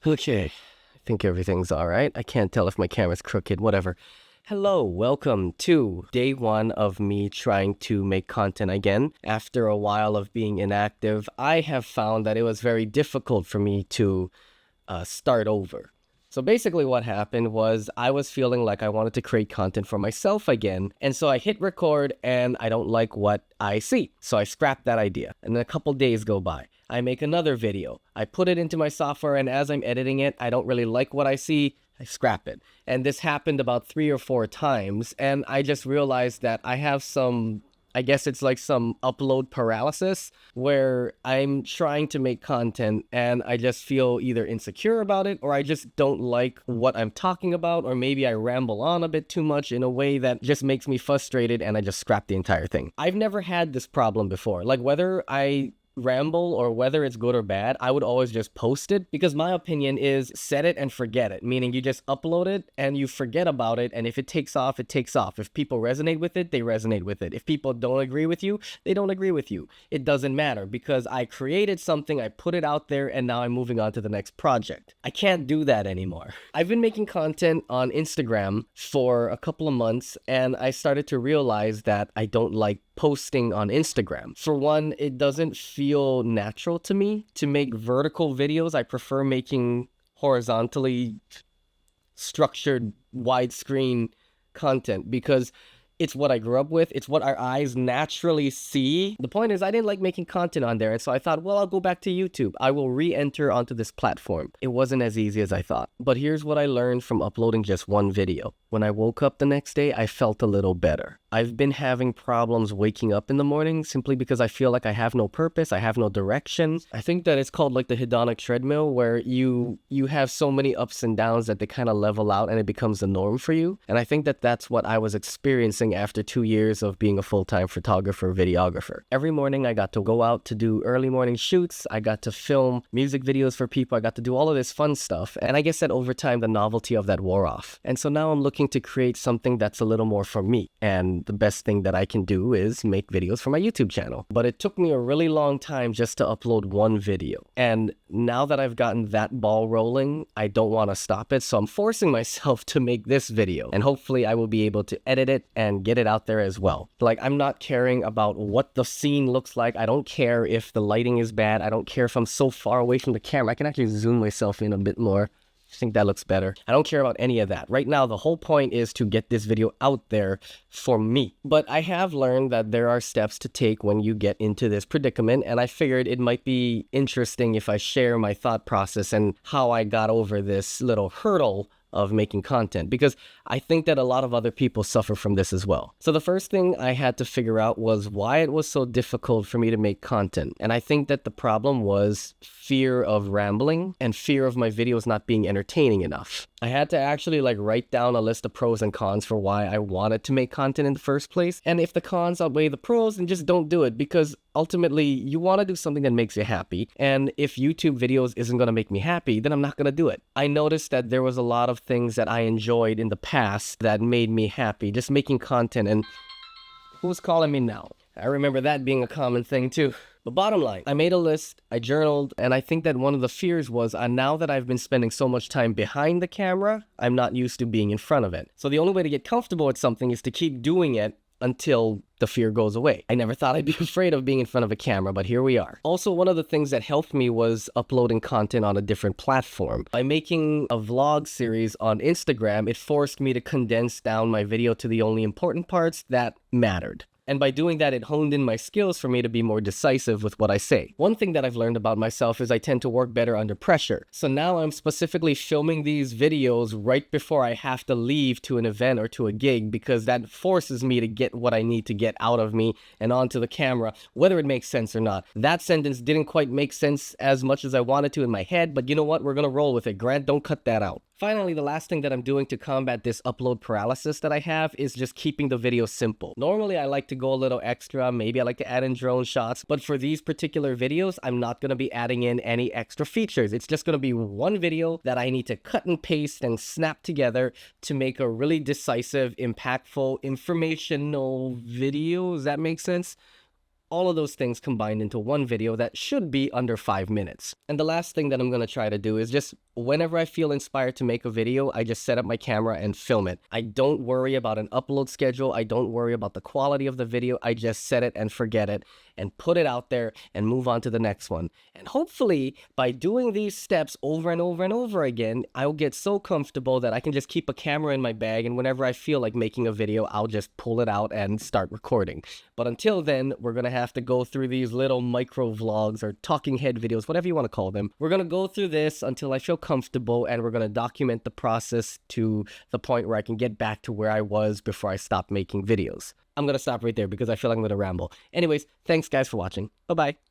Okay, I think everything's all right. I can't tell if my camera's crooked, whatever. Hello, welcome to day one of me trying to make content again. After a while of being inactive, I have found that it was very difficult for me to start over. So basically what happened was I was feeling like I wanted to create content for myself again. And so I hit record and I don't like what I see. So I scrapped that idea. And then a couple days go by. I make another video. I put it into my software, and as I'm editing it, I don't really like what I see. I scrap it. And this happened about 3 or 4 times. And I just realized that I have I guess it's like some upload paralysis where I'm trying to make content and I just feel either insecure about it, or I just don't like what I'm talking about, or maybe I ramble on a bit too much in a way that just makes me frustrated and I just scrap the entire thing. I've never had this problem before. Like, whether I ramble or whether it's good or bad, I would always just post it, because my opinion is set it and forget it, meaning you just upload it and you forget about it, and if it takes off, it takes off. If people resonate with it, they resonate with it. If people don't agree with you, they don't agree with you. It doesn't matter, because I created something, I put it out there, and now I'm moving on to the next project. I can't do that anymore. I've been making content on Instagram for a couple of months, and I started to realize that I don't like posting on Instagram. For one, it doesn't feel natural to me to make vertical videos. I prefer making horizontally structured widescreen content, because it's what I grew up with. It's what our eyes naturally see. The point is, I didn't like making content on there, and so I thought, well, I'll go back to YouTube. I will re-enter onto this platform. It wasn't as easy as I thought. But here's what I learned from uploading just one video. When I woke up the next day, I felt a little better. I've been having problems waking up in the morning simply because I feel like I have no purpose, I have no direction. I think that it's called like the hedonic treadmill, where you have so many ups and downs that they kind of level out and it becomes the norm for you. And I think that that's what I was experiencing after 2 years of being a full-time photographer, videographer. Every morning I got to go out to do early morning shoots, I got to film music videos for people, I got to do all of this fun stuff. And I guess that over time the novelty of that wore off. And so now I'm looking to create something that's a little more for me. And the best thing that I can do is make videos for my YouTube channel. But it took me a really long time just to upload one video. And now that I've gotten that ball rolling, I don't want to stop it. So I'm forcing myself to make this video. And hopefully I will be able to edit it and get it out there as well. Like, I'm not caring about what the scene looks like. I don't care if the lighting is bad. I don't care if I'm so far away from the camera. I can actually zoom myself in a bit more. I think that looks better. I don't care about any of that. Right now, the whole point is to get this video out there for me. But I have learned that there are steps to take when you get into this predicament, and I figured it might be interesting if I share my thought process and how I got over this little hurdle of making content, because I think that a lot of other people suffer from this as well. So the first thing I had to figure out was why it was so difficult for me to make content. And I think that the problem was fear of rambling and fear of my videos not being entertaining enough. I had to actually write down a list of pros and cons for why I wanted to make content in the first place. And if the cons outweigh the pros, then just don't do it, because ultimately you want to do something that makes you happy. And if YouTube videos isn't going to make me happy, then I'm not going to do it. I noticed that there was a lot of things that I enjoyed in the past that made me happy, just making content. And who's calling me now? I remember that being a common thing too. But bottom line, I made a list, I journaled, and I think that one of the fears was now that I've been spending so much time behind the camera, I'm not used to being in front of it. So the only way to get comfortable with something is to keep doing it until the fear goes away. I never thought I'd be afraid of being in front of a camera, but here we are. Also, one of the things that helped me was uploading content on a different platform. By making a vlog series on Instagram, it forced me to condense down my video to the only important parts that mattered. And by doing that, it honed in my skills for me to be more decisive with what I say. One thing that I've learned about myself is I tend to work better under pressure. So now I'm specifically filming these videos right before I have to leave to an event or to a gig, because that forces me to get what I need to get out of me and onto the camera, whether it makes sense or not. That sentence didn't quite make sense as much as I wanted to in my head, but you know what? We're gonna roll with it. Grant, don't cut that out. Finally, the last thing that I'm doing to combat this upload paralysis that I have is just keeping the video simple. Normally, I like to go a little extra. Maybe I like to add in drone shots. But for these particular videos, I'm not going to be adding in any extra features. It's just going to be one video that I need to cut and paste and snap together to make a really decisive, impactful, informational video. Does that make sense? all of those things combined into one video that should be under 5 minutes. And the last thing that I'm going to try to do is just whenever I feel inspired to make a video, I just set up my camera and film it. I don't worry about an upload schedule. I don't worry about the quality of the video. I just set it and forget it and put it out there and move on to the next one. And hopefully by doing these steps over and over and over again, I'll get so comfortable that I can just keep a camera in my bag, and whenever I feel like making a video, I'll just pull it out and start recording. But until then, we're gonna have to go through these little micro vlogs or talking head videos, whatever you want to call them. We're gonna go through this until I feel comfortable, and we're gonna document the process to the point where I can get back to where I was before I stopped making videos. I'm gonna stop right there because I feel like I'm gonna ramble. Anyways, thanks guys for watching. Bye-bye.